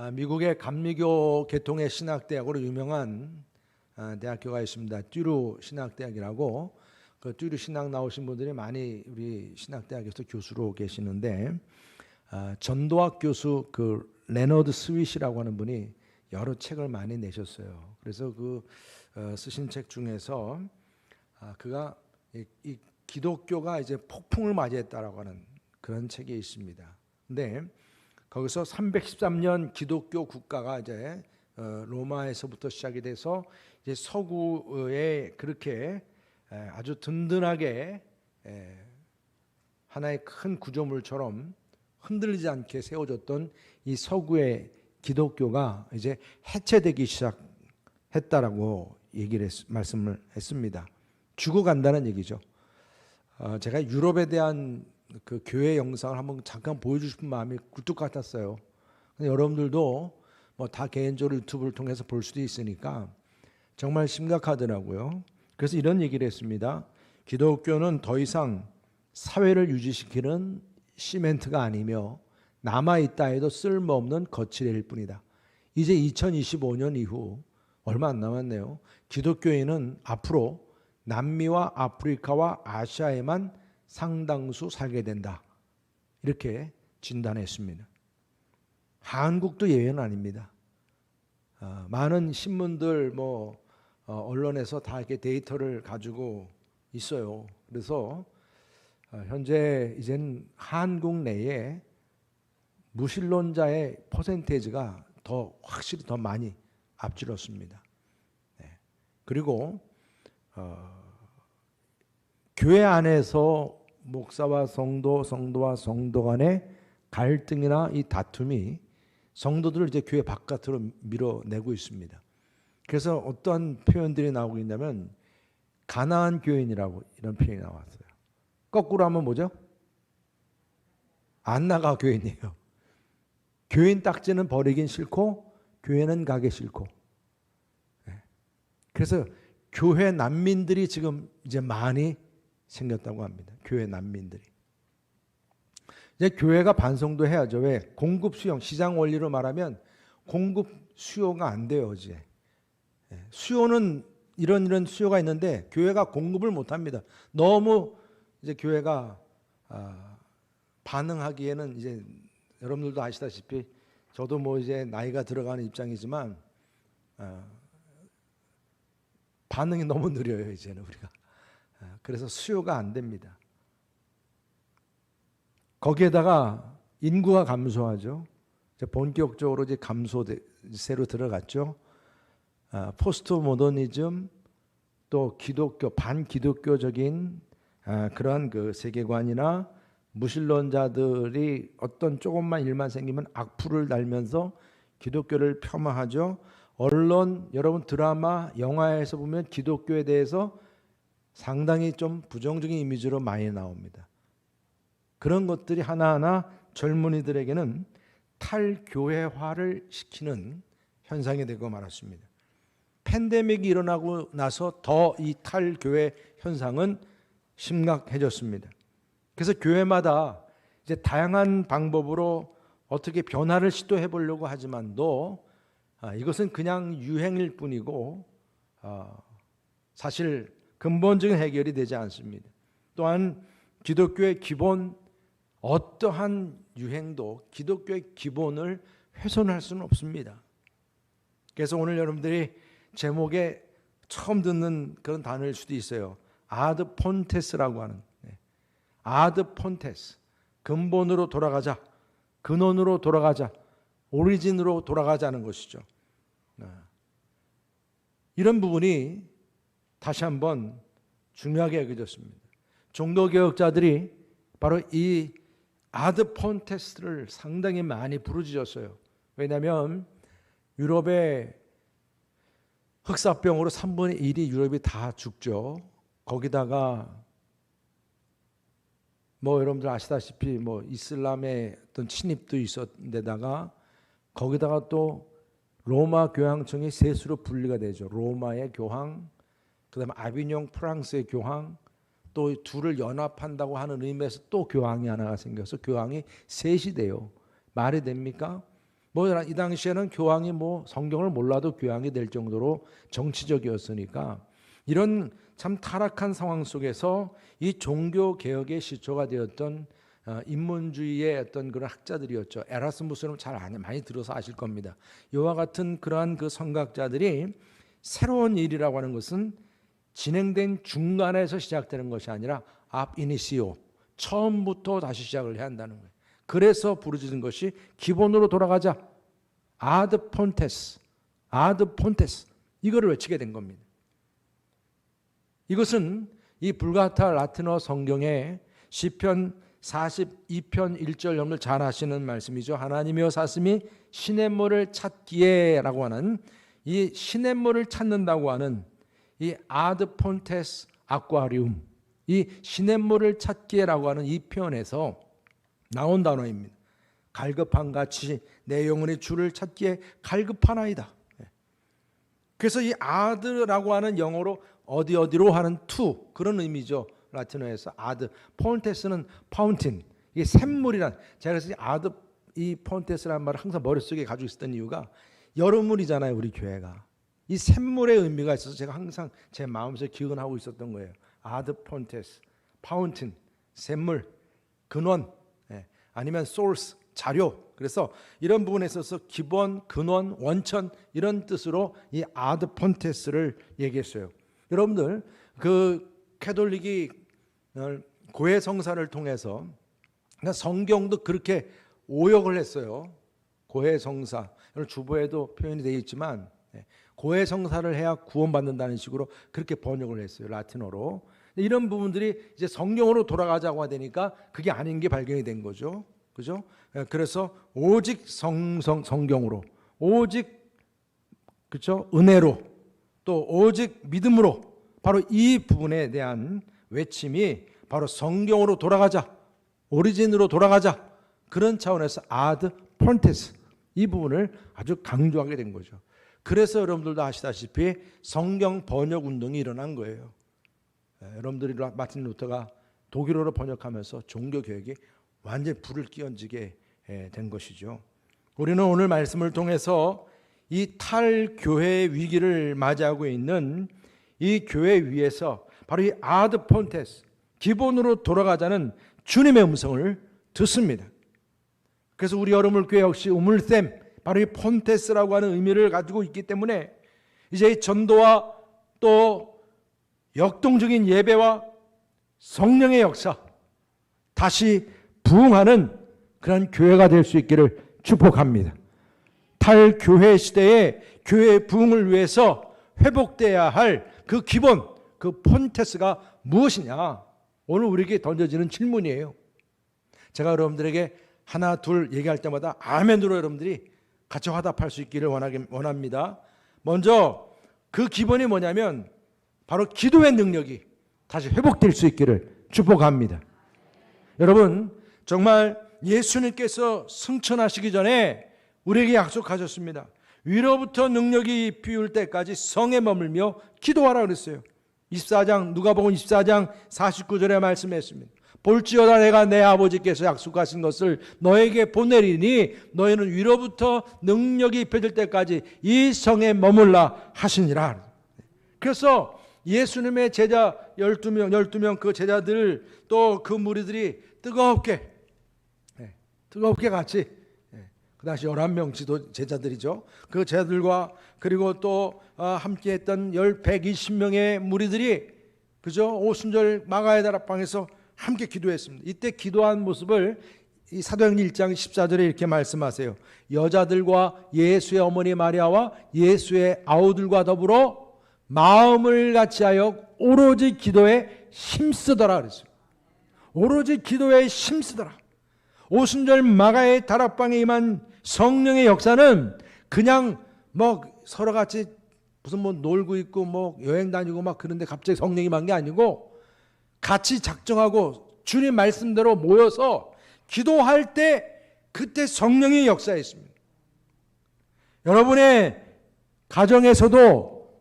미국의 감리교 계통의 신학대학으로 유명한 대학교가 있습니다. 듀루 신학대학이라고. 그 듀루 신학 나오신 분들이 많이 우리 신학대학에서 교수로 계시는데, 전도학 교수 그 레너드 스윗이라고 하는 분이 여러 책을 많이 내셨어요. 그래서 그 쓰신 책 중에서 그가 이 기독교가 이제 폭풍을 맞이했다라고 하는 그런 책이 있습니다. 근데 거기서 313년 기독교 국가가 이제 로마에서부터 시작이 돼서 이제 서구에 그렇게 아주 든든하게 하나의 큰 구조물처럼 흔들리지 않게 세워졌던 이 서구의 기독교가 이제 해체되기 시작했다라고 말씀을 했습니다. 죽어간다는 얘기죠. 제가 유럽에 대한 그 교회 영상을 한번 잠깐 보여주고 싶은 마음이 굴뚝 같았어요. 근데 여러분들도 뭐 다 개인적으로 유튜브를 통해서 볼 수도 있으니까 정말 심각하더라고요. 그래서 이런 얘기를 했습니다. 기독교는 더 이상 사회를 유지시키는 시멘트가 아니며 남아있다 해도 쓸모없는 거칠일 뿐이다. 이제 2025년 이후 얼마 안 남았네요. 기독교인은 앞으로 남미와 아프리카와 아시아에만 상당수 살게 된다. 이렇게 진단했습니다. 한국도 예외는 아닙니다. 많은 신문들 언론에서 다 이렇게 데이터를 가지고 있어요. 그래서 현재 이제는 한국 내에 무신론자의 퍼센테이지가 확실히 더 많이 앞질렀습니다. 그리고 교회 안에서 목사와 성도, 성도와 성도 간의 갈등이나 이 다툼이 성도들을 이제 교회 바깥으로 밀어내고 있습니다. 그래서 어떠한 표현들이 나오고 있냐면 가나안 교인이라고 이런 표현이 나왔어요. 거꾸로 하면 뭐죠? 안 나가 교인이에요. 교인 딱지는 버리긴 싫고 교회는 가기 싫고. 그래서 교회 난민들이 지금 이제 많이 생겼다고 합니다. 교회 난민들이. 이제 교회가 반성도 해야죠. 왜? 공급 수용, 시장 원리로 말하면 공급 수요가 안 돼요, 이제. 수요는 이런 수요가 있는데 교회가 공급을 못 합니다. 너무 이제 교회가 반응하기에는 이제 여러분들도 아시다시피 저도 뭐 이제 나이가 들어가는 입장이지만 반응이 너무 느려요, 이제는 우리가. 그래서 수요가 안 됩니다. 거기에다가 인구가 감소하죠. 본격적으로 이제 감소세로 들어갔죠. 포스트 모더니즘 또 기독교 반기독교적인 그러한 그 세계관이나 무신론자들이 어떤 조금만 일만 생기면 악플을 달면서 기독교를 폄하하죠. 언론, 여러분 드라마, 영화에서 보면 기독교에 대해서 상당히 좀 부정적인 이미지로 많이 나옵니다. 그런 것들이 하나하나 젊은이들에게는 탈교회화를 시키는 현상이 되고 말았습니다. 팬데믹이 일어나고 나서 더 이 탈교회 현상은 심각해졌습니다. 그래서 교회마다 이제 다양한 방법으로 어떻게 변화를 시도해 보려고 하지만도 이것은 그냥 유행일 뿐이고 사실 근본적인 해결이 되지 않습니다. 또한 기독교의 기본 어떠한 유행도 기독교의 기본을 훼손할 수는 없습니다. 그래서 오늘 여러분들이 제목에 처음 듣는 그런 단어일 수도 있어요. 아드 폰테스라고 하는. 아드 폰테스. 근본으로 돌아가자. 근원으로 돌아가자. 오리진으로 돌아가자는 것이죠. 이런 부분이 다시 한번 중요하게 여겨졌습니다. 종교개혁자들이 바로 이 아드 폰테스를 상당히 많이 부르짖었어요. 왜냐하면 유럽의 흑사병으로 3분의 1이 유럽이 다 죽죠. 거기다가 여러분들 아시다시피 이슬람의 어떤 침입도 있었는데다가 거기다가 또 로마 교황청이 셋으로 분리가 되죠. 로마의 교황, 그다음에 아비뇽 프랑스의 교황, 또 둘을 연합한다고 하는 의미에서 또 교황이 하나가 생겨서 교황이 셋이 돼요. 말이 됩니까? 뭐 이 당시에는 교황이 뭐 성경을 몰라도 교황이 될 정도로 정치적이었으니까 이런 참 타락한 상황 속에서 이 종교 개혁의 시초가 되었던 인문주의의 어떤 그런 학자들이었죠. 에라스무스는 많이 들어서 아실 겁니다. 이와 같은 그러한 그 선각자들이 새로운 일이라고 하는 것은 진행된 중간에서 시작되는 것이 아니라 ab initio, 처음부터 다시 시작을 해야 한다는 거예요. 그래서 부르짖은 것이 기본으로 돌아가자. ad fontes, ad fontes, 이거를 외치게 된 겁니다. 이것은 이 불가타 라틴어 성경의 시편 42편 1절 여러분들 잘 아시는 말씀이죠. 하나님이여 사슴이 시냇물을 찾기에 라고 하는 이 시냇물을 찾는다고 하는 이 ad fontes aquarium, 이 시냇물을 찾기에라고 하는 이 표현에서 나온 단어입니다. 갈급한 같이 내 영혼의 주를 찾기에 갈급하나이다. 그래서 이 ad라고 하는 영어로 어디로 하는 to, 그런 의미죠. 라틴어에서 ad, fontes는 fountain, 이게 샘물이란, 제가 그래서 이 fontes라는 말을 항상 머릿속에 가지고 있었던 이유가 여름물이잖아요, 우리 교회가. 이 샘물의 의미가 있어서 제가 항상 제 마음속에 기억하고 있었던 거예요. ad fontes, fountain, 샘물, 근원, 아니면 source, 자료. 그래서 이런 부분에 있어서 기본, 근원, 원천, 이런 뜻으로 이 ad fontes를 얘기했어요. 여러분들 그 캐톨릭이 고해 성사를 통해서 성경도 그렇게 오역을 했어요. 고해 성사, 주보에도 표현이 되어 있지만 고해 성사를 해야 구원받는다는 식으로 그렇게 번역을 했어요, 라틴어로. 이런 부분들이 이제 성경으로 돌아가자고 하니까 그게 아닌 게 발견이 된 거죠. 그죠? 그래서 오직 성경으로, 오직 그렇죠? 은혜로, 또 오직 믿음으로, 바로 이 부분에 대한 외침이 바로 성경으로 돌아가자, 오리진으로 돌아가자, 그런 차원에서 ad fontes, 이 부분을 아주 강조하게 된 거죠. 그래서 여러분들도 아시다시피 성경 번역 운동이 일어난 거예요. 여러분들이 마틴 루터가 독일어로 번역하면서 종교 개혁이 완전히 불을 끼얹게 된 것이죠. 우리는 오늘 말씀을 통해서 이 탈교회의 위기를 맞이하고 있는 이 교회 위에서 바로 이 ad fontes, 기본으로 돌아가자는 주님의 음성을 듣습니다. 그래서 우리 여러분 교회 역시 우물샘, 바로 이 폰테스라고 하는 의미를 가지고 있기 때문에 이제 이 전도와 또 역동적인 예배와 성령의 역사, 다시 부흥하는 그런 교회가 될 수 있기를 축복합니다. 탈교회 시대에 교회의 부흥을 위해서 회복돼야 할 그 기본, 그 폰테스가 무엇이냐? 오늘 우리에게 던져지는 질문이에요. 제가 여러분들에게 하나 둘 얘기할 때마다 아멘으로 여러분들이 같이 화답할 수 있기를 원합니다. 먼저 그 기본이 뭐냐면 바로 기도의 능력이 다시 회복될 수 있기를 축복합니다. 여러분, 정말 예수님께서 승천하시기 전에 우리에게 약속하셨습니다. 위로부터 능력이 비울 때까지 성에 머물며 기도하라 그랬어요. 24장, 누가복음 24장 49절에 말씀했습니다. 볼지어다 내가 내 아버지께서 약속하신 것을 너에게 보내리니 너희는 위로부터 능력이 입혀질 때까지 이 성에 머물라 하시니라. 그래서 예수님의 제자 12명 그 제자들, 또 그 무리들이 뜨겁게 같이, 그 당시 11명 지도 제자들이죠. 그 제자들과 그리고 또 함께 했던 120명의 무리들이, 그죠? 오순절 마가의 다락방에서 함께 기도했습니다. 이때 기도한 모습을 이 사도행전 1장 14절에 이렇게 말씀하세요. 여자들과 예수의 어머니 마리아와 예수의 아우들과 더불어 마음을 같이하여 오로지 기도에 힘쓰더라 그랬어요. 오로지 기도에 힘쓰더라. 오순절 마가의 다락방에 임한 성령의 역사는 그냥 뭐 서로 같이 무슨 뭐 놀고 있고 뭐 여행 다니고 막 그런데 갑자기 성령이 임한 게 아니고, 같이 작정하고 주님 말씀대로 모여서 기도할 때 그때 성령의 역사였습니다. 여러분의 가정에서도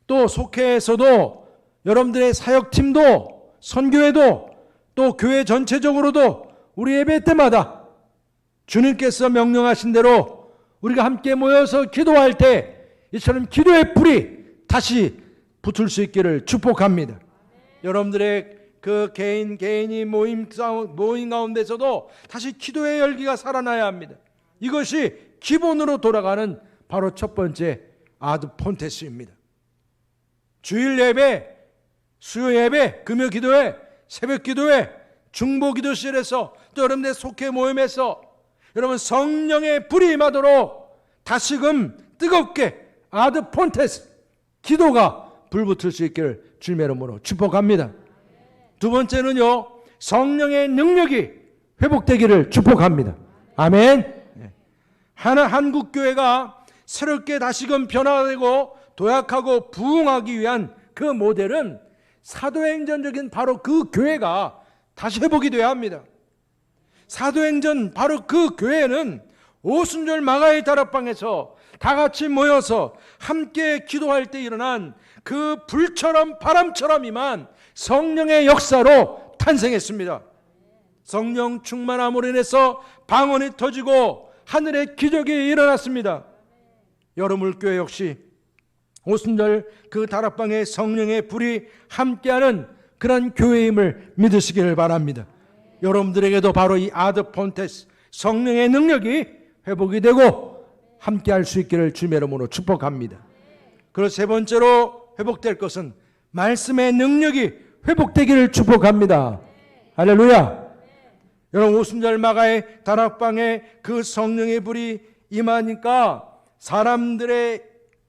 또 속회에서도 여러분들의 사역팀도 선교회도 또 교회 전체적으로도 우리 예배 때마다 주님께서 명령하신 대로 우리가 함께 모여서 기도할 때 이처럼 기도의 불이 다시 붙을 수 있기를 축복합니다. 여러분들의 그 개인이 모임 가운데서도 다시 기도의 열기가 살아나야 합니다. 이것이 기본으로 돌아가는 바로 첫 번째 아드폰테스입니다. 주일 예배, 수요 예배, 금요 기도회, 새벽 기도회, 중보 기도실에서 또 여러분의 속회 모임에서 여러분 성령의 불이 임하도록 다시금 뜨겁게 아드폰테스 기도가 불붙을 수 있기를 주님의 이름으로 축복합니다. 두 번째는요, 성령의 능력이 회복되기를 축복합니다. 아멘. 한국교회가 새롭게 다시금 변화되고 도약하고 부흥하기 위한 그 모델은 사도행전적인 바로 그 교회가 다시 회복이 되어야 합니다. 사도행전 바로 그 교회는 오순절 마가의 다락방에서 다 같이 모여서 함께 기도할 때 일어난 그 불처럼 바람처럼 임한 성령의 역사로 탄생했습니다. 성령 충만함으로 인해서 방언이 터지고 하늘의 기적이 일어났습니다. 여러물교회 역시 오순절 그 다락방에 성령의 불이 함께하는 그런 교회임을 믿으시기를 바랍니다. 여러분들에게도 바로 이 아드폰테스 성령의 능력이 회복이 되고 함께할 수 있기를 주님의 이름으로 축복합니다. 그리고 세 번째로 회복될 것은 말씀의 능력이 회복되기를 축복합니다. 할렐루야. 여러분 오순절 마가의 다락방에 그 성령의 불이 임하니까 사람들의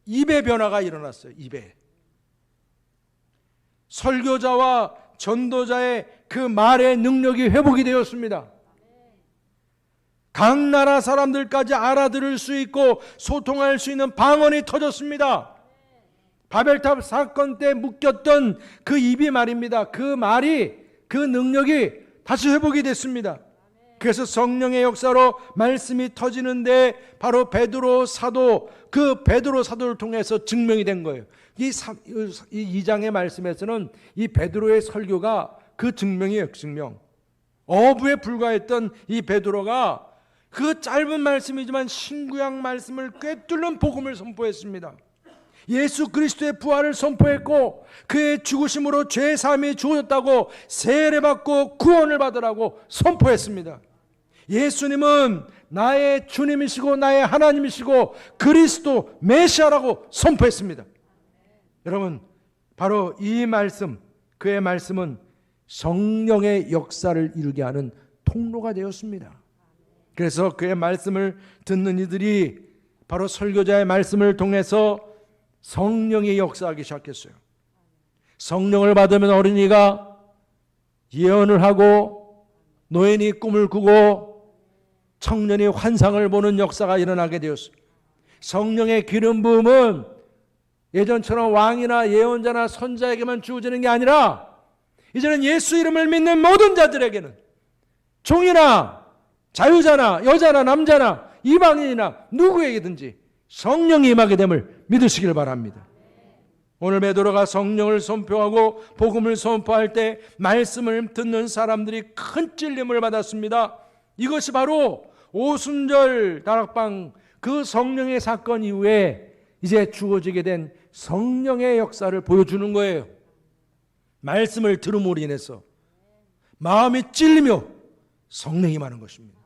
입의 변화가 일어났어요. 입에 설교자와 전도자의 그 말의 능력이 회복이 되었습니다. 각 나라 사람들까지 알아들을 수 있고 소통할 수 있는 방언이 터졌습니다. 바벨탑 사건 때 묶였던 그 입이 말입니다. 그 말이, 그 능력이 다시 회복이 됐습니다. 그래서 성령의 역사로 말씀이 터지는데 바로 베드로 사도, 그 베드로 사도를 통해서 증명이 된 거예요. 이 2장의 말씀에서는 이 베드로의 설교가 그 증명이에요. 증명. 어부에 불과했던 이 베드로가 그 짧은 말씀이지만 신구약 말씀을 꿰뚫는 복음을 선포했습니다. 예수 그리스도의 부활을 선포했고 그의 죽으심으로 죄 사함이 주어졌다고 세례받고 구원을 받으라고 선포했습니다. 예수님은 나의 주님이시고 나의 하나님이시고 그리스도 메시아라고 선포했습니다. 여러분 바로 이 말씀, 그의 말씀은 성령의 역사를 이루게 하는 통로가 되었습니다. 그래서 그의 말씀을 듣는 이들이 바로 설교자의 말씀을 통해서 성령이 역사하기 시작했어요. 성령을 받으면 어린이가 예언을 하고 노인이 꿈을 꾸고 청년이 환상을 보는 역사가 일어나게 되었어요. 성령의 기름 부음은 예전처럼 왕이나 예언자나 선자에게만 주어지는 게 아니라 이제는 예수 이름을 믿는 모든 자들에게는 종이나 자유자나 여자나 남자나 이방인이나 누구에게든지 성령이 임하게 됨을 믿으시길 바랍니다. 오늘 베드로가 성령을 선포하고 복음을 선포할 때 말씀을 듣는 사람들이 큰 찔림을 받았습니다. 이것이 바로 오순절 다락방 그 성령의 사건 이후에 이제 주어지게 된 성령의 역사를 보여주는 거예요. 말씀을 들음으로 인해서 마음이 찔리며 성령이 임하는 것입니다.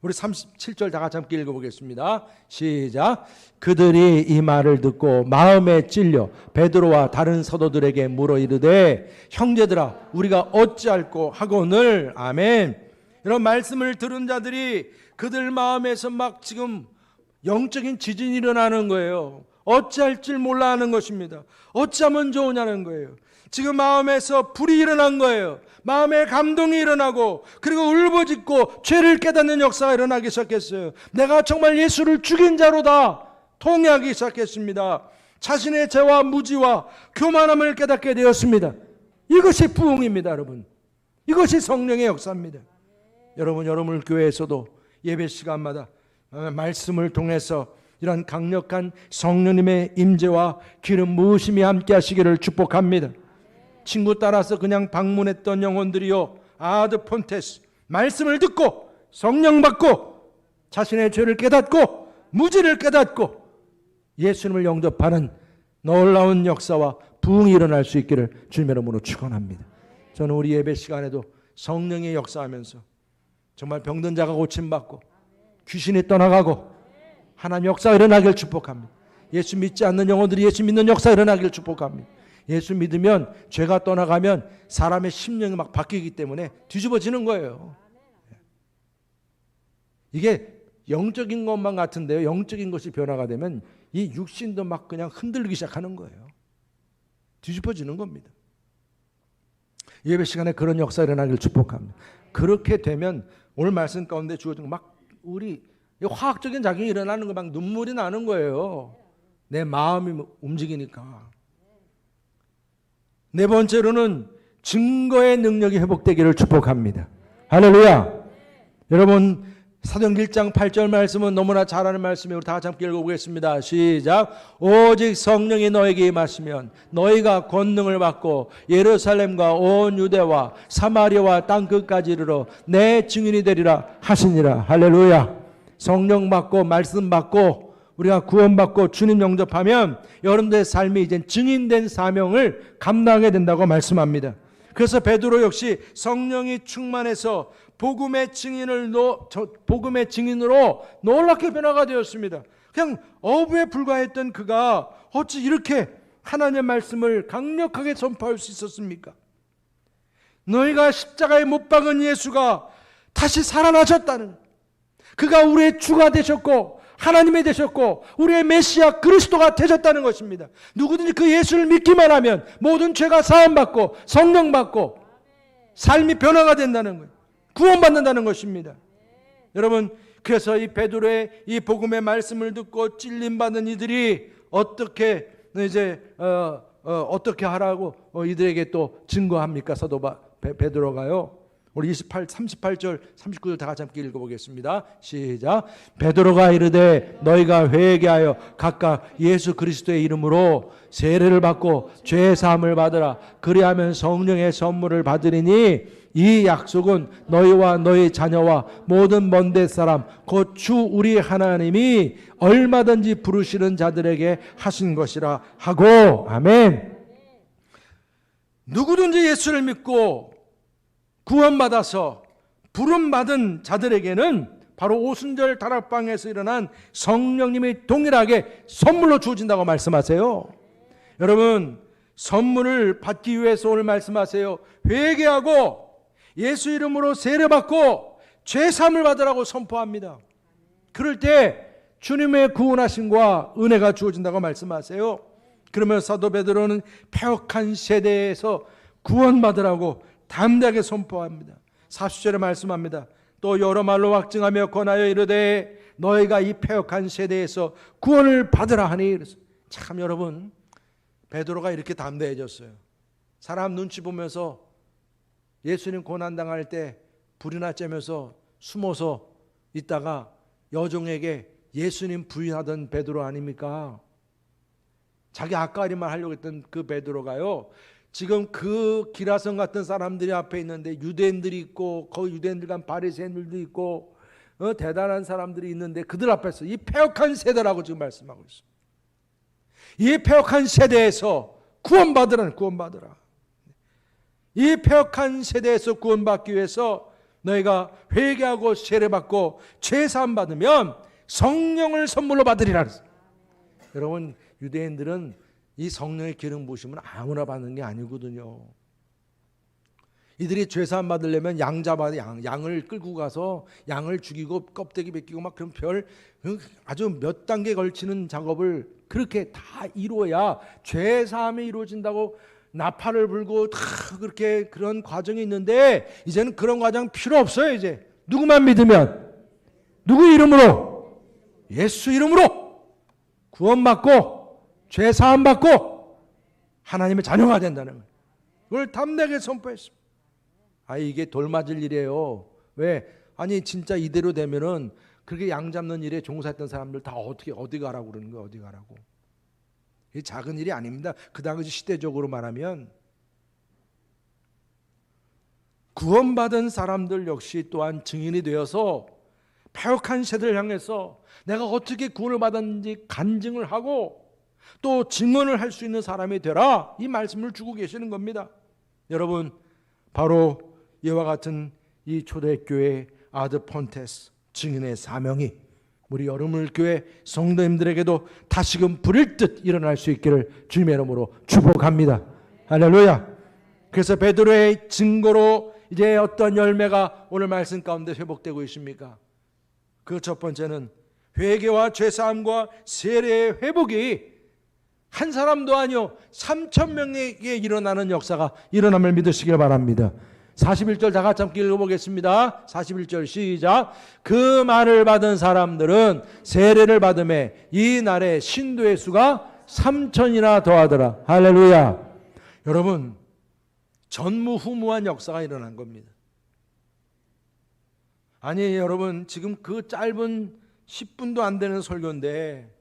우리 37절 다 같이 함께 읽어보겠습니다. 시작. 그들이 이 말을 듣고 마음에 찔려 베드로와 다른 사도들에게 물어 이르되 형제들아 우리가 어찌할꼬 하거늘. 아멘. 이런 말씀을 들은 자들이 그들 마음에서 막 지금 영적인 지진이 일어나는 거예요. 어찌할 줄 몰라 하는 것입니다. 어찌하면 좋으냐는 거예요. 지금 마음에서 불이 일어난 거예요. 마음에 감동이 일어나고 그리고 울부짖고 죄를 깨닫는 역사가 일어나기 시작했어요. 내가 정말 예수를 죽인 자로다 통회하기 시작했습니다. 자신의 죄와 무지와 교만함을 깨닫게 되었습니다. 이것이 부흥입니다. 여러분, 이것이 성령의 역사입니다. 여러분 교회에서도 예배 시간마다 말씀을 통해서 이런 강력한 성령님의 임재와 기름 부으심이 함께 하시기를 축복합니다. 친구 따라서 그냥 방문했던 영혼들이요, 아드폰테스 말씀을 듣고 성령 받고 자신의 죄를 깨닫고 무지를 깨닫고 예수님을 영접하는 놀라운 역사와 부흥이 일어날 수 있기를 주님의 이름으로 축원합니다. 저는 우리 예배 시간에도 성령이 역사하면서 정말 병든 자가 고침받고 귀신이 떠나가고 하나님 역사가 일어나길 축복합니다. 예수 믿지 않는 영혼들이 예수 믿는 역사가 일어나길 축복합니다. 예수 믿으면 죄가 떠나가면 사람의 심령이 막 바뀌기 때문에 뒤집어지는 거예요. 이게 영적인 것만 같은데요, 영적인 것이 변화가 되면 이 육신도 막 그냥 흔들리기 시작하는 거예요. 뒤집어지는 겁니다. 예배 시간에 그런 역사가 일어나길 축복합니다. 그렇게 되면 오늘 말씀 가운데 주어진 막 우리 화학적인 작용이 일어나는 거, 막 눈물이 나는 거예요. 내 마음이 움직이니까. 네 번째로는 증거의 능력이 회복되기를 축복합니다. 할렐루야. 여러분, 사도행전 1장 8절 말씀은 너무나 잘 아는 말씀이에요. 우리 다 같이 함께 읽어보겠습니다. 시작. 오직 성령이 너에게 임하시면 너희가 권능을 받고 예루살렘과 온 유대와 사마리아와 땅끝까지 이르러 내 증인이 되리라 하시니라. 할렐루야. 성령 받고 말씀 받고 우리가 구원받고 주님 영접하면 여러분들의 삶이 이제 증인된 사명을 감당하게 된다고 말씀합니다. 그래서 베드로 역시 성령이 충만해서 복음의 증인으로 놀랍게 변화가 되었습니다. 그냥 어부에 불과했던 그가 어찌 이렇게 하나님의 말씀을 강력하게 선포할 수 있었습니까? 너희가 십자가에 못 박은 예수가 다시 살아나셨다는, 그가 우리의 주가 되셨고 하나님이 되셨고 우리의 메시아 그리스도가 되셨다는 것입니다. 누구든지 그 예수를 믿기만 하면 모든 죄가 사함받고 성령 받고 삶이 변화가 된다는 거예요. 구원받는다는 것입니다. 여러분, 그래서 이 베드로의 이 복음의 말씀을 듣고 찔림받는 이들이 어떻게 하라고 이들에게 또 증거합니까? 사도 베드로가요. 우리 38절 39절 다 같이 함께 읽어보겠습니다. 시작. 베드로가 이르되 너희가 회개하여 각각 예수 그리스도의 이름으로 세례를 받고 죄 사함을 받으라. 그리하면 성령의 선물을 받으리니 이 약속은 너희와 너희 자녀와 모든 먼데 사람 곧 주 우리 하나님이 얼마든지 부르시는 자들에게 하신 것이라 하고. 아멘. 누구든지 예수를 믿고 구원받아서 부름받은 자들에게는 바로 오순절 다락방에서 일어난 성령님이 동일하게 선물로 주어진다고 말씀하세요. 여러분, 선물을 받기 위해서 오늘 말씀하세요. 회개하고 예수 이름으로 세례받고 죄사함을 받으라고 선포합니다. 그럴 때 주님의 구원하심과 은혜가 주어진다고 말씀하세요. 그러면 사도 베드로는 패역한 세대에서 구원받으라고 담대하게 선포합니다. 40절에 말씀합니다. 또 여러 말로 확증하며 권하여 이르되 너희가 이 패역한 세대에서 구원을 받으라 하니. 참 여러분, 베드로가 이렇게 담대해졌어요. 사람 눈치 보면서 예수님 고난당할 때 불이나 쬐면서 숨어서 있다가 여종에게 예수님 부인하던 베드로 아닙니까? 자기 앞가림만 하려고 했던 그 베드로가요, 지금 그 기라성 같은 사람들이 앞에 있는데 유대인들이 있고 거기 유대인들 간 바리새인들도 있고 대단한 사람들이 있는데 그들 앞에서 이 패역한 세대라고 지금 말씀하고 있습니다. 이 패역한 세대에서 구원받으라. 이 패역한 세대에서 구원받기 위해서 너희가 회개하고 세례받고 죄사함 받으면 성령을 선물로 받으리라. 여러분, 유대인들은 이 성령의 기름 부으심은 아무나 받는 게 아니거든요. 이들이 죄사함 받으려면 양을 끌고 가서 양을 죽이고 껍데기 벗기고 막 그런 아주 몇 단계 걸치는 작업을 그렇게 다 이루어야 죄사함이 이루어진다고 나팔을 불고 다 그렇게 그런 과정이 있는데 이제는 그런 과정 필요 없어요. 이제 누구만 믿으면, 누구 이름으로? 예수 이름으로 구원받고 죄 사함 받고 하나님의 자녀가 된다는 거예요. 그걸 담대하게 선포했습니다. 이게 돌 맞을 일이에요. 왜? 아니 진짜 이대로 되면은 그렇게 양 잡는 일에 종사했던 사람들 다 어디 가라고 그러는 거예요. 어디 가라고. 이게 작은 일이 아닙니다. 그 당시 시대적으로 말하면 구원받은 사람들 역시 또한 증인이 되어서 패역한 세대를 향해서 내가 어떻게 구원을 받았는지 간증을 하고 또 증언을 할 수 있는 사람이 되라, 이 말씀을 주고 계시는 겁니다. 여러분, 바로 이와 같은 이 초대교회 아드 폰테스 증인의 사명이 우리 여러분교회 성도님들에게도 다시금 불일 듯 일어날 수 있기를 주님의 이름으로 축복합니다. 할렐루야. 그래서 베드로의 증거로 이제 어떤 열매가 오늘 말씀 가운데 회복되고 있습니까? 그 첫 번째는 회개와 죄사함과 세례의 회복이 한 사람도 아니요 3,000명에게 일어나는 역사가 일어남을 믿으시길 바랍니다. 41절 다 같이 함께 읽어보겠습니다. 41절 시작. 그 말을 받은 사람들은 세례를 받음에 이 날에 신도의 수가 3,000이나 더하더라. 할렐루야. 여러분, 전무후무한 역사가 일어난 겁니다. 아니 여러분, 지금 그 짧은 10분도 안 되는 설교인데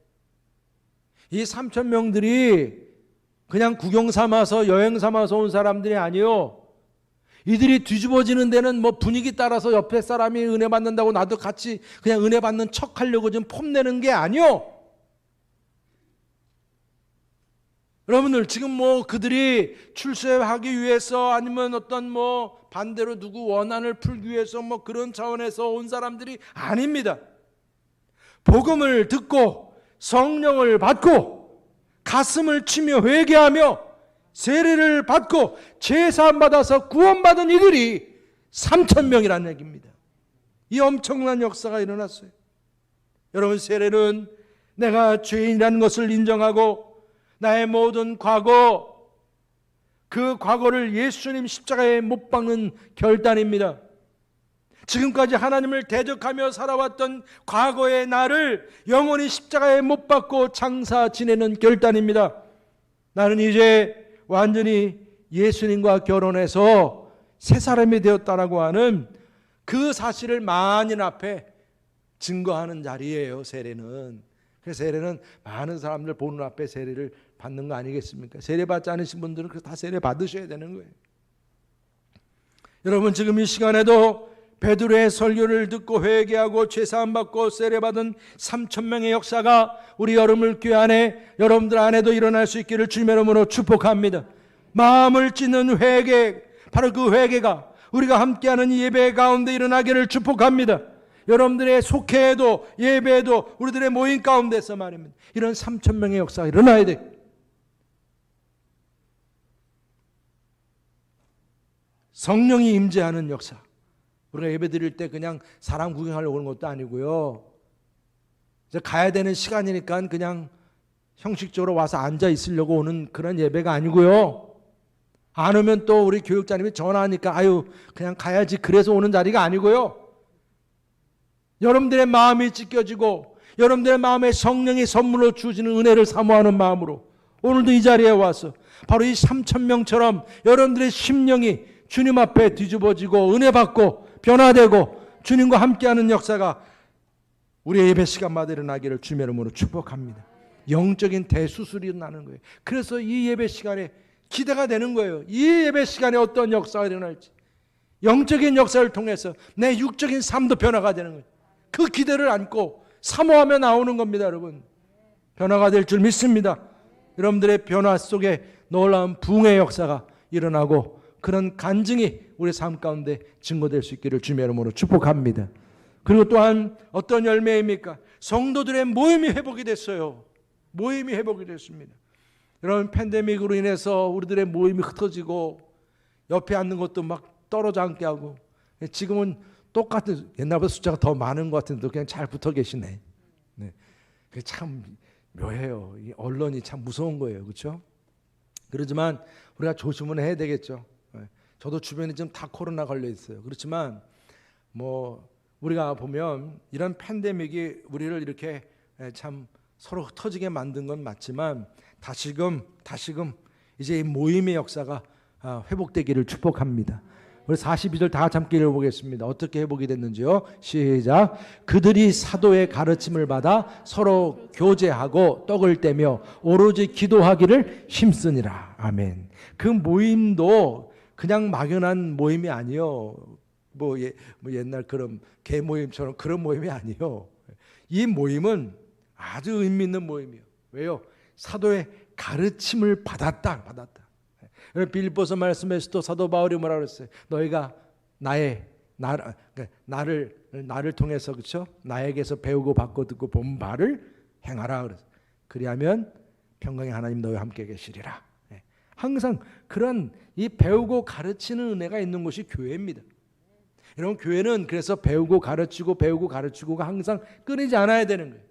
이 3,000명들이 그냥 구경 삼아서 여행 삼아서 온 사람들이 아니요, 이들이 뒤집어지는 데는 뭐 분위기 따라서 옆에 사람이 은혜 받는다고 나도 같이 그냥 은혜 받는 척 하려고 좀 폼내는 게 아니요. 여러분들, 지금 뭐 그들이 출세하기 위해서 아니면 어떤 뭐 반대로 누구 원한을 풀기 위해서 뭐 그런 차원에서 온 사람들이 아닙니다. 복음을 듣고 성령을 받고 가슴을 치며 회개하며 세례를 받고 제사함 받아서 구원받은 이들이 3,000명이라는 얘기입니다. 이 엄청난 역사가 일어났어요. 여러분, 세례는 내가 죄인이라는 것을 인정하고 나의 모든 과거, 그 과거를 예수님 십자가에 못 박는 결단입니다. 지금까지 하나님을 대적하며 살아왔던 과거의 나를 영원히 십자가에 못 박고 장사 지내는 결단입니다. 나는 이제 완전히 예수님과 결혼해서 새 사람이 되었다라고 하는 그 사실을 만인 앞에 증거하는 자리예요, 세례는. 그래서 세례는 많은 사람들 보는 앞에 세례를 받는 거 아니겠습니까? 세례 받지 않으신 분들은 다 세례 받으셔야 되는 거예요. 여러분, 지금 이 시간에도 베드로의 설교를 듣고 회개하고 죄사함 받고 세례 받은 3,000명의 역사가 우리 여러분교회 안에, 여러분들 안에도 일어날 수 있기를 주님의 이름으로 축복합니다. 마음을 찢는 회개, 바로 그 회개가 우리가 함께하는 예배 가운데 일어나기를 축복합니다. 여러분들의 속회에도 예배에도 우리들의 모임 가운데서 말입니다. 이런 3,000명의 역사가 일어나야 돼. 성령이 임재하는 역사. 우리가 예배 드릴 때 그냥 사람 구경하려고 오는 것도 아니고요, 이제 가야 되는 시간이니까 그냥 형식적으로 와서 앉아 있으려고 오는 그런 예배가 아니고요, 안 오면 또 우리 교육자님이 전화하니까 아유 그냥 가야지 그래서 오는 자리가 아니고요, 여러분들의 마음이 찢겨지고 여러분들의 마음에 성령이 선물로 주시는 은혜를 사모하는 마음으로 오늘도 이 자리에 와서 바로 이 3,000명처럼 여러분들의 심령이 주님 앞에 뒤집어지고 은혜 받고 변화되고 주님과 함께하는 역사가 우리의 예배 시간마다 일어나기를 주님의 이름으로 축복합니다. 영적인 대수술이 나는 거예요. 그래서 이 예배 시간에 기대가 되는 거예요. 이 예배 시간에 어떤 역사가 일어날지, 영적인 역사를 통해서 내 육적인 삶도 변화가 되는 거예요. 그 기대를 안고 사모하며 나오는 겁니다. 여러분, 변화가 될 줄 믿습니다. 여러분들의 변화 속에 놀라운 부흥의 역사가 일어나고 그런 간증이 우리 삶 가운데 증거될 수 있기를 주님의 이름으로 축복합니다. 그리고 또한 어떤 열매입니까? 성도들의 모임이 회복이 됐어요. 모임이 회복이 됐습니다. 여러분, 팬데믹으로 인해서 우리들의 모임이 흩어지고 옆에 앉는 것도 막 떨어져 앉게 하고, 지금은 똑같은, 옛날보다 숫자가 더 많은 것 같은데 그냥 잘 붙어 계시네. 네. 그게 참 묘해요. 이 언론이 참 무서운 거예요. 그렇죠? 그렇지만 우리가 조심은 해야 되겠죠. 저도 주변에 지금 다 코로나 걸려 있어요. 그렇지만 뭐 우리가 보면 이런 팬데믹이 우리를 이렇게 참 서로 흩어지게 만든 건 맞지만 다시금 이제 이 모임의 역사가 회복되기를 축복합니다. 우리 42절 다 같이 함께 읽어보겠습니다. 어떻게 회복이 됐는지요? 시작. 그들이 사도의 가르침을 받아 서로 교제하고 떡을 떼며 오로지 기도하기를 힘쓰니라. 아멘. 그 모임도 그냥 막연한 모임이 아니요, 뭐 옛날 그런 개 모임처럼 그런 모임이 아니에요. 이 모임은 아주 의미 있는 모임이에요. 왜요? 사도의 가르침을 받았다. 빌립보서 말씀에서도 사도 바울이 뭐라 그랬어요? 너희가 나를 통해서, 그렇죠? 나에게서 배우고 받고 듣고 본 바를 행하라 그랬어요. 그리하면 평강의 하나님 너희와 함께 계시리라. 항상 그런 이 배우고 가르치는 은혜가 있는 곳이 교회입니다. 여러분, 교회는 그래서 배우고 가르치고가 항상 끊이지 않아야 되는 거예요.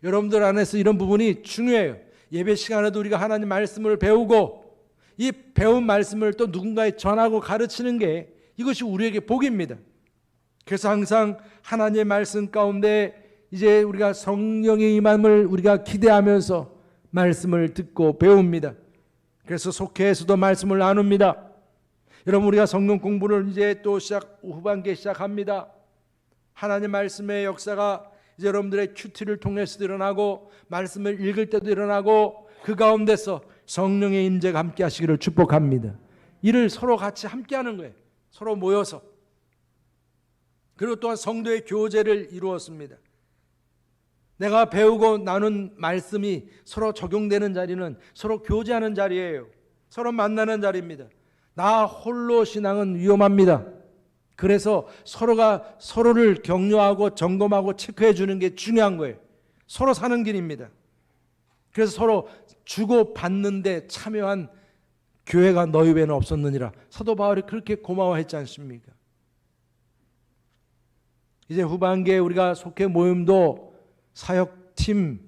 여러분들 안에서 이런 부분이 중요해요. 예배 시간에도 우리가 하나님 말씀을 배우고 이 배운 말씀을 또 누군가에 전하고 가르치는 게 이것이 우리에게 복입니다. 그래서 항상 하나님의 말씀 가운데 이제 우리가 성령의 임함을 우리가 기대하면서 말씀을 듣고 배웁니다. 그래서 속회에서도 말씀을 나눕니다. 여러분, 우리가 성경 공부를 이제 또 후반기에 시작합니다. 하나님 말씀의 역사가 이제 여러분들의 큐티를 통해서도 일어나고 말씀을 읽을 때도 일어나고 그 가운데서 성령의 임재가 함께 하시기를 축복합니다. 이를 서로 같이 함께 하는 거예요. 서로 모여서. 그리고 또한 성도의 교제를 이루었습니다. 내가 배우고 나눈 말씀이 서로 적용되는 자리는 서로 교제하는 자리예요. 서로 만나는 자리입니다. 나 홀로 신앙은 위험합니다. 그래서 서로가 서로를 격려하고 점검하고 체크해 주는 게 중요한 거예요. 서로 사는 길입니다. 그래서 서로 주고 받는 데 참여한 교회가 너희 외에는 없었느니라. 사도 바울이 그렇게 고마워했지 않습니까? 이제 후반기에 우리가 속해 모임도 사역팀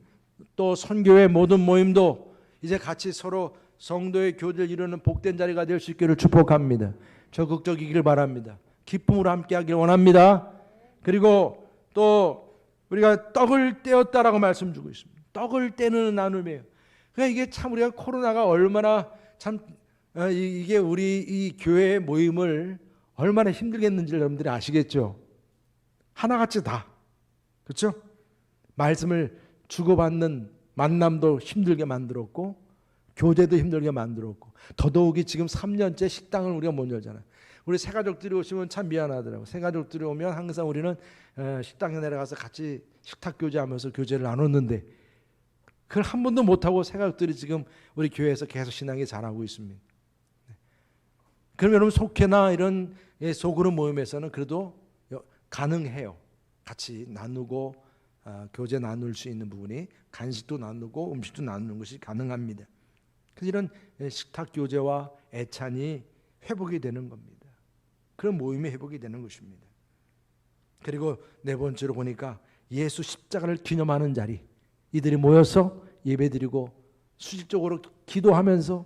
또 선교회 모든 모임도 이제 같이 서로 성도의 교제를 이루는 복된 자리가 될 수 있기를 축복합니다. 적극적이길 바랍니다. 기쁨으로 함께하길 원합니다. 그리고 또 우리가 떡을 떼었다라고 말씀 주고 있습니다. 떡을 떼는 나눔이에요. 그러니까 이게 참 우리가 코로나가 얼마나 참 이게 우리 이 교회의 모임을 얼마나 힘들겠는지 여러분들이 아시겠죠? 하나같이 다, 그렇죠? 말씀을 주고받는 만남도 힘들게 만들었고 교제도 힘들게 만들었고 더더욱이 지금 3년째 식당을 우리가 못 열잖아요. 우리 새가족들이 오시면 참 미안하더라고요. 새가족들이 오면 항상 우리는 식당에 내려가서 같이 식탁 교제하면서 교제를 나눴는데 그걸 한 번도 못하고 새가족들이 지금 우리 교회에서 계속 신앙이 자라고 있습니다. 그럼 여러분 속회나 이런 소그룹 모임에서는 그래도 가능해요. 같이 나누고 교제 나눌 수 있는 부분이 간식도 나누고 음식도 나누는 것이 가능합니다. 그래서 이런 식탁 교제와 애찬이 회복이 되는 겁니다. 그런 모임이 회복이 되는 것입니다. 그리고 네 번째로 보니까 예수 십자가를 기념하는 자리, 이들이 모여서 예배드리고 수직적으로 기도하면서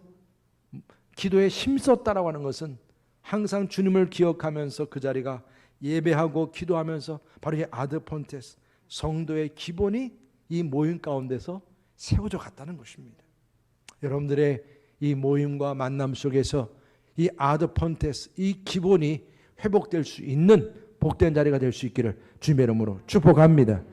기도에 힘썼다라고 하는 것은 항상 주님을 기억하면서 그 자리가 예배하고 기도하면서 바로 이 아드폰테스 성도의 기본이 이 모임 가운데서 세워져 갔다는 것입니다. 여러분들의 이 모임과 만남 속에서 이 아드폰테스 이 기본이 회복될 수 있는 복된 자리가 될 수 있기를 주님의 이름으로 축복합니다.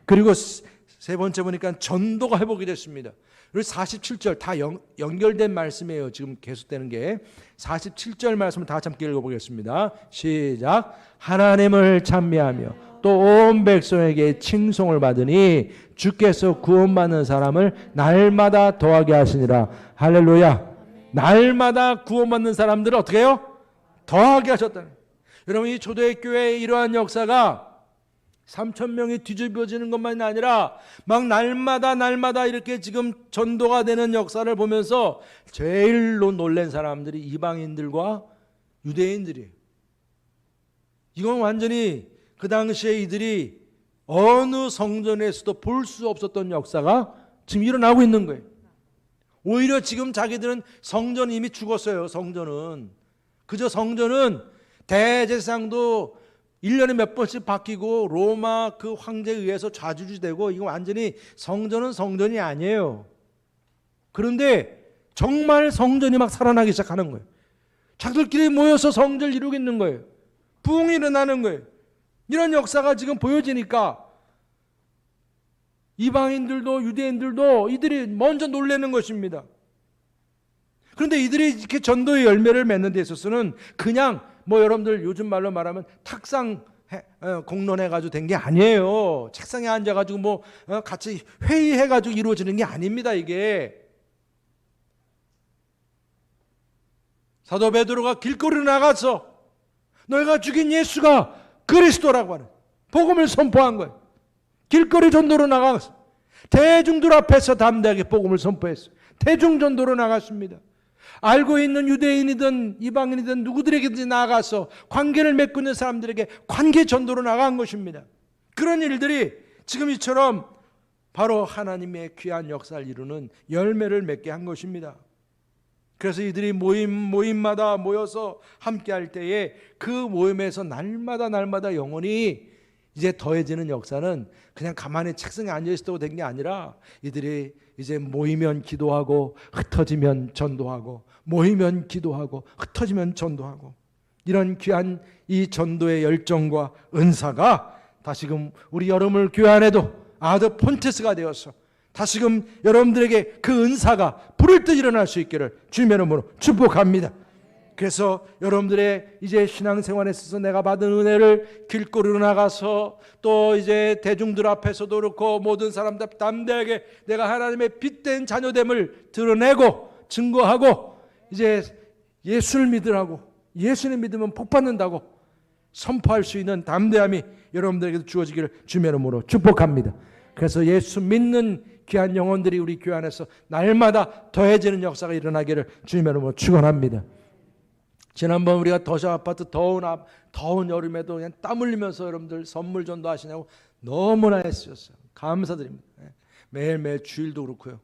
그리고 세 번째 보니까 전도가 회복이 됐습니다. 그리고 47절 다 연결된 말씀이에요. 지금 계속되는 게 47절 말씀을 다 함께 읽어보겠습니다. 시작. 하나님을 찬미하며 또 온 백성에게 칭송을 받으니 주께서 구원받는 사람을 날마다 더하게 하시니라. 할렐루야. 날마다 구원받는 사람들을 어떻게 해요? 더하게 하셨다는. 여러분, 이 초대교회의 이러한 역사가 3,000명이 뒤집어지는 것만이 아니라 막 날마다 이렇게 지금 전도가 되는 역사를 보면서 제일로 놀란 사람들이 이방인들과 유대인들이에요. 이건 완전히 그 당시에 이들이 어느 성전에서도 볼 수 없었던 역사가 지금 일어나고 있는 거예요. 오히려 지금 자기들은 성전이 이미 죽었어요. 성전은 그저 성전은 대제사장도 1년에 몇 번씩 바뀌고 로마 그 황제에 의해서 좌지우지되고 이거 완전히 성전은 성전이 아니에요. 그런데 정말 성전이 막 살아나기 시작하는 거예요. 자기들끼리 모여서 성전을 이루고 있는 거예요. 부흥이 일어나는 거예요. 이런 역사가 지금 보여지니까 이방인들도 유대인들도 이들이 먼저 놀라는 것입니다. 그런데 이들이 이렇게 전도의 열매를 맺는 데 있어서는 그냥 뭐 여러분들 요즘 말로 말하면 탁상 공론해가지고 된 게 아니에요. 책상에 앉아가지고 뭐 같이 회의해가지고 이루어지는 게 아닙니다. 이게 사도 베드로가 길거리로 나가서 너희가 죽인 예수가 그리스도라고 하는 복음을 선포한 거예요. 길거리 전도로 나가서 대중들 앞에서 담대하게 복음을 선포했어요. 대중 전도로 나갔습니다. 알고 있는 유대인이든 이방인이든 누구들에게든지 나가서 관계를 맺고 있는 사람들에게 관계 전도로 나간 것입니다. 그런 일들이 지금 이처럼 바로 하나님의 귀한 역사를 이루는 열매를 맺게 한 것입니다. 그래서 이들이 모임마다 모여서 함께할 때에 그 모임에서 날마다 영원히 이제 더해지는 역사는 그냥 가만히 책상에 앉아있어도 된 게 아니라 이들이 이제 모이면 기도하고 흩어지면 전도하고 모이면 기도하고 흩어지면 전도하고 이런 귀한 이 전도의 열정과 은사가 다시금 우리 여러분을 교회 안에도 아드 폰테스가 되어서 다시금 여러분들에게 그 은사가 불을 듯 일어날 수 있기를 주님의 이름으로 축복합니다. 그래서 여러분들의 이제 신앙생활에 있어서 내가 받은 은혜를 길거리로 나가서 또 이제 대중들 앞에서도 그렇고 모든 사람들 담대하게 내가 하나님의 빛된 자녀됨을 드러내고 증거하고 이제 예수를 믿으라고 예수를 믿으면 복받는다고 선포할 수 있는 담대함이 여러분들에게도 주어지기를 주님의 이름으로 축복합니다. 그래서 예수 믿는 귀한 영혼들이 우리 교회 안에서 날마다 더해지는 역사가 일어나기를 주님의 이름으로 축원합니다. 지난번 우리가 더샵 아파트 더운 여름에도 그냥 땀 흘리면서 여러분들 선물 전도하시냐고 너무나 애쓰셨어요. 감사드립니다. 매일매일 주일도 그렇고요.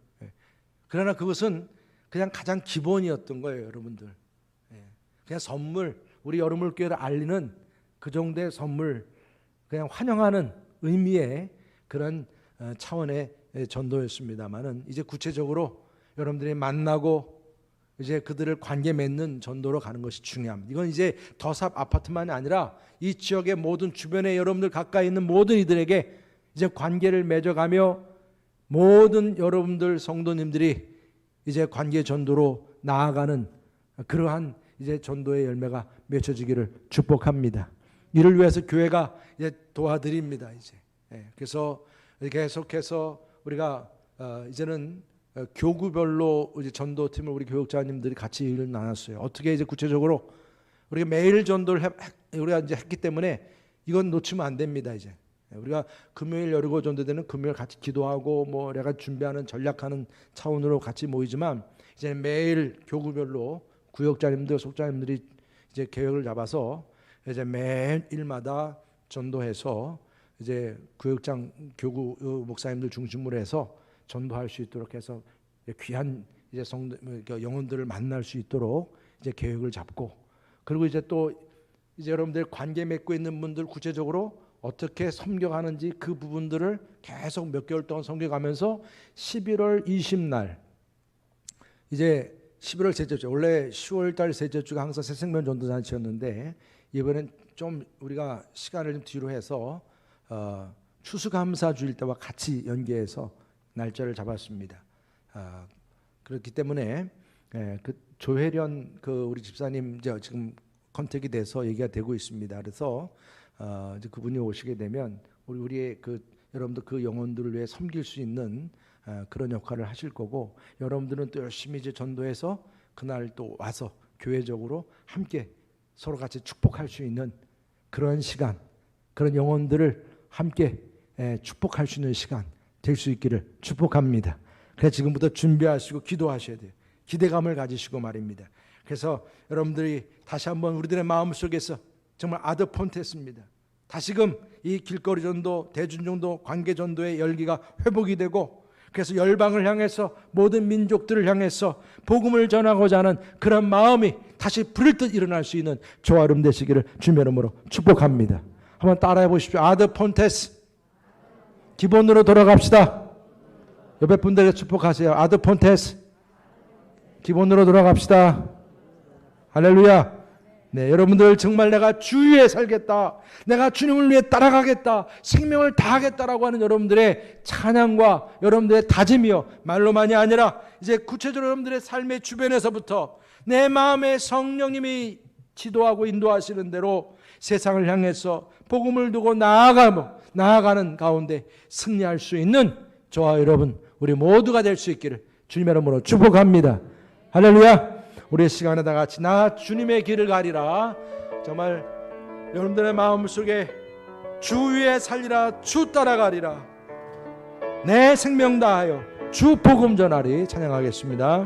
그러나 그것은 그냥 가장 기본이었던 거예요, 여러분들. 그냥 선물, 우리 여름물교회를 알리는 그 정도의 선물, 그냥 환영하는 의미의 그런 차원의 전도였습니다만은 이제 구체적으로 여러분들이 만나고 이제 그들을 관계 맺는 전도로 가는 것이 중요합니다. 이건 이제 더샵 아파트만이 아니라 이 지역의 모든 주변에 여러분들 가까이 있는 모든 이들에게 이제 관계를 맺어가며 모든 여러분들 성도님들이 이제 관계 전도로 나아가는 그러한 이제 전도의 열매가 맺혀지기를 축복합니다. 이를 위해서 교회가 이제 도와드립니다. 이제 그래서 계속해서 우리가 이제는 교구별로 이제 전도팀을 우리 교육자님들이 같이 일을 나눴어요. 어떻게 이제 구체적으로 우리가 매일 전도를 우리가 이제 했기 때문에 이건 놓치면 안 됩니다. 이제 우리가 금요일 열고 전도되는 금요일 같이 기도하고 뭐 내가 준비하는 전략하는 차원으로 같이 모이지만 이제 매일 교구별로 구역자님들 속자님들이 이제 계획을 잡아서 이제 매일마다 전도해서 이제 구역장 교구 목사님들 중심으로 해서 전도할 수 있도록 해서 귀한 이제 영혼들을 만날 수 있도록 이제 계획을 잡고 그리고 이제 또 이제 여러분들 관계 맺고 있는 분들 구체적으로 어떻게 섬겨가는지 그 부분들을 계속 몇 개월 동안 섬겨가면서 11월 20날 이제 11월 셋째 주 원래 10월달 셋째 주가 항상 새생명 전도잔치였는데 이번엔 좀 우리가 시간을 좀 뒤로 해서 추수감사주일 때와 같이 연계해서 날짜를 잡았습니다. 그렇기 때문에 그 조혜련 그 우리 집사님 이제 지금 컨택이 돼서 얘기가 되고 있습니다. 그래서 이제 그분이 오시게 되면 우리의 그 여러분들 그 영혼들을 위해 섬길 수 있는 그런 역할을 하실 거고 여러분들은 또 열심히 이제 전도해서 그날 또 와서 교회적으로 함께 서로 같이 축복할 수 있는 그런 시간, 그런 영혼들을 함께 축복할 수 있는 시간 될 수 있기를 축복합니다. 그래서 지금부터 준비하시고 기도하셔야 돼요. 기대감을 가지시고 말입니다. 그래서 여러분들이 다시 한번 우리들의 마음속에서 정말 아드폰테스입니다. 다시금 이 길거리 전도, 대중 전도, 관계 전도의 열기가 회복이 되고 그래서 열방을 향해서 모든 민족들을 향해서 복음을 전하고자 하는 그런 마음이 다시 불을 듯 일어날 수 있는 조화름 되시기를 주님의 이름으로 축복합니다. 한번 따라해 보십시오. 아드폰테스. 기본으로 돌아갑시다. 옆에 분들에게 축복하세요. 아드폰테스. 기본으로 돌아갑시다. 할렐루야. 네, 여러분들 정말 내가 주 위에 살겠다. 내가 주님을 위해 따라가겠다. 생명을 다하겠다라고 하는 여러분들의 찬양과 여러분들의 다짐이요. 말로만이 아니라 이제 구체적으로 여러분들의 삶의 주변에서부터 내 마음에 성령님이 지도하고 인도하시는 대로 세상을 향해서 복음을 두고 나아가는 가운데 승리할 수 있는 저와 여러분 우리 모두가 될 수 있기를 주님의 이름으로 축복합니다. 할렐루야. 우리 시간에 다 같이 나 주님의 길을 가리라. 정말 여러분들의 마음속에 주 위에 살리라, 주 따라가리라, 내 생명 다하여 주 복음 전하리. 찬양하겠습니다.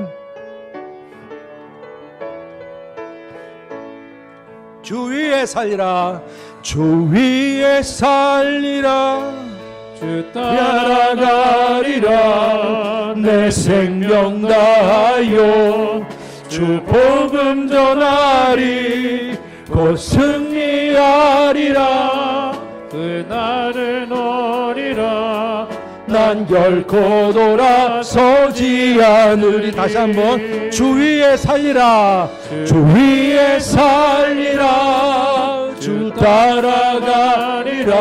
주 위에 살리라, 주 위에 살리라, 주 따라가리라. 내 생명 다하여 주 복음 전하리. 곧 승리하리라. 그날은 오리라. 난 결코 돌아서지 않으리. 다시 한번 주 위에 살리라, 주 위에 살리라, 주 따라가리라.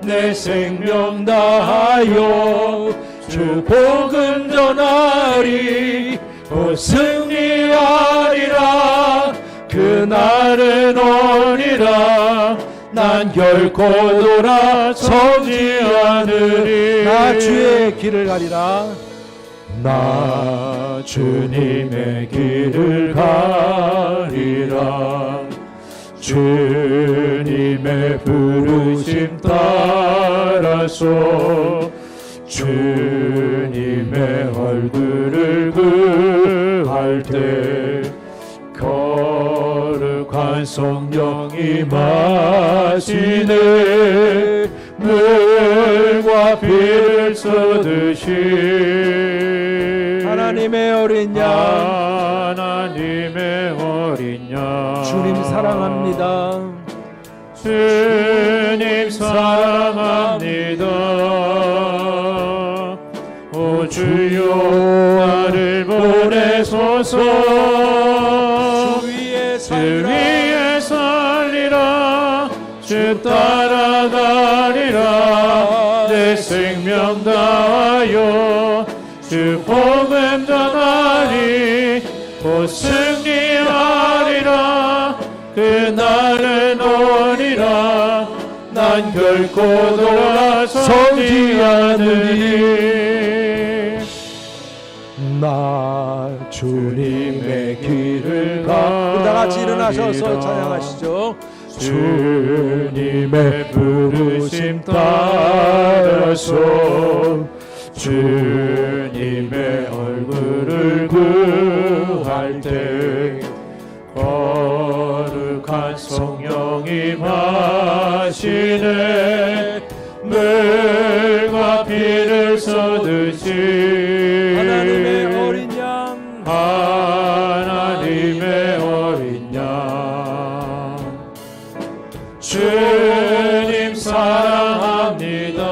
내 생명 다하여 주 복음 전하리. 곧 승리하리라. 그날은 오리라. 난 결코 돌아서지 않으리. 나 주의 길을 가리라. 나 주님의 길을 가리라. 주님의 부르심 따라서 주님의 얼굴을 구할 때 거룩한 성령이 마시네. 물과 피를 쏟으시 하나님의 어린 양, 하나님의 어린 양. 주님 사랑합니다. 주님 사랑합니다. 오 주여 나를 보내소서. 주 위에 살리라. 주 따라가리라. 내 생명 다하여 주 복음 전하리. 곧 승리하리라. 그날은 오리라. 난 결코 돌아서지 않으리. 나 주님의 길을 가. 다 같이 일어나셔서 찬양하시죠. 주님의 부르심 따라서 주님의 얼굴을 구할 때 거룩한 성령이 마시네. 물과 피를 쏟으시 하나님의 어린 양, 하나님의 어린 양. 주님 사랑합니다.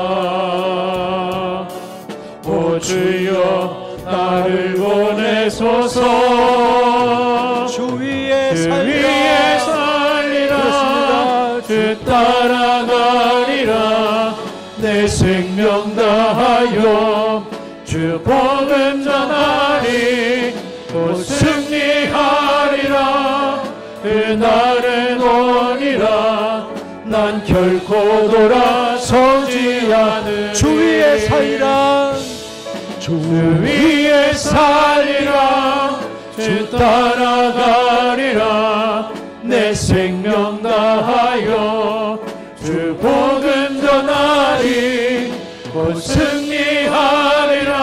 오 주여 나를 보내소서. 주 위에 살리라. 주 따라가리라. 내 생명 다하여 주 복음 전하리. 곧 승리하리라. 그날은 오리라. 난 결코 돌아서지 않으리. 주 위에 살리라, 주 위에 살리라. 주 따라가리라. 내 생명 다하여 주 복음 전하리. 곧 승리하리라.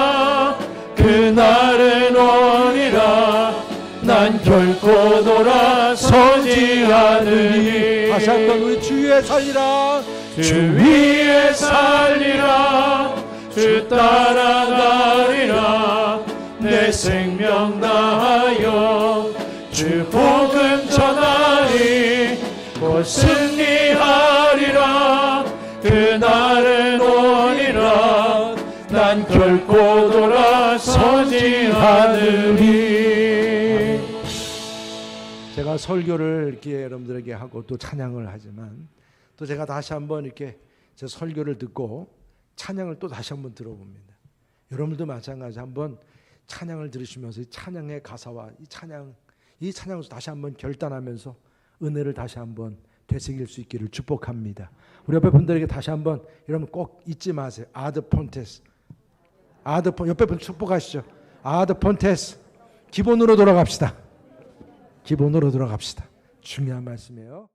그날은 오리라. 난 결코 돌아서지 않으리. 다시 한번 우리 주 위에 살리라. 주 위에 살리라. 주 따라가리라. 내 생명 다하여 주 복음 전하리. 곧 승리하리라. 그날은 오리라. 난 결코 돌아서지 않으리. 제가 설교를 이렇게 여러분들에게 하고 또 찬양을 하지만 또 제가 다시 한번 이렇게 제 설교를 듣고 찬양을 또 다시 한번 들어봅니다. 여러분들도 마찬가지 한번 찬양을 들으시면서 이 찬양의 가사와 이 찬양을 다시 한번 결단하면서 은혜를 다시 한번 되새길 수 있기를 축복합니다. 우리 옆에 분들에게 다시 한번 여러분 꼭 잊지 마세요. 아드 폰테스. 옆에 분 축복하시죠. 아드 폰테스. 기본으로 돌아갑시다. 기본으로 돌아갑시다. 중요한 말씀이에요.